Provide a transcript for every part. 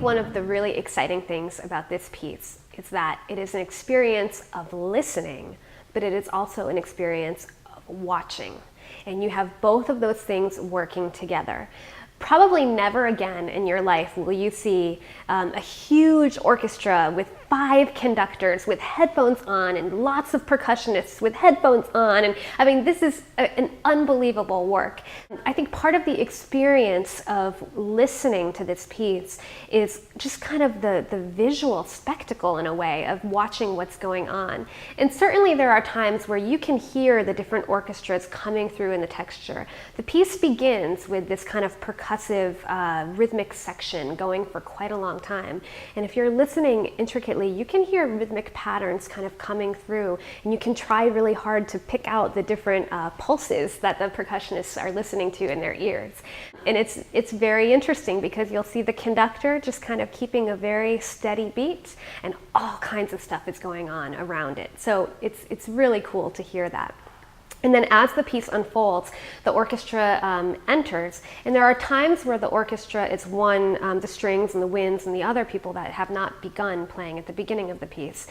one of the really exciting things about this piece is that it is an experience of listening, but it is also an experience of watching. And you have both of those things working together. Probably never again in your life will you see a huge orchestra with 5 conductors with headphones on and lots of percussionists with headphones on. And I mean, this is an unbelievable work. I think part of the experience of listening to this piece is just kind of the visual spectacle, in a way, of watching what's going on. And certainly there are times where you can hear the different orchestras coming through in the texture. The piece begins with this kind of percussive rhythmic section going for quite a long time. And if you're listening intricately, you can hear rhythmic patterns kind of coming through, and you can try really hard to pick out the different pulses that the percussionists are listening to in their ears. And it's very interesting because you'll see the conductor just kind of keeping a very steady beat, and all kinds of stuff is going on around it. So it's really cool to hear that. And then as the piece unfolds, the orchestra enters, and there are times where the orchestra is the strings and the winds and the other people that have not begun playing at the beginning of the piece.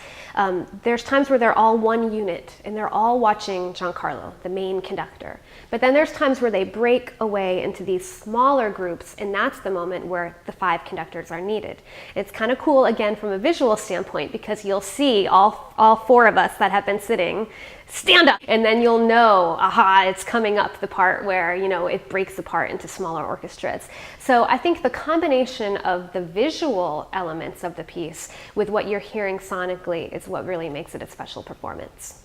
There's times where they're all one unit, and they're all watching Giancarlo, the main conductor. But then there's times where they break away into these smaller groups, and that's the moment where the 5 conductors are needed. It's kind of cool, again, from a visual standpoint, because you'll see all 4 of us that have been sitting stand up, and then you'll know, aha, it's coming up, the part where, you know, it breaks apart into smaller orchestras. So I think the combination of the visual elements of the piece with what you're hearing sonically is what really makes it a special performance.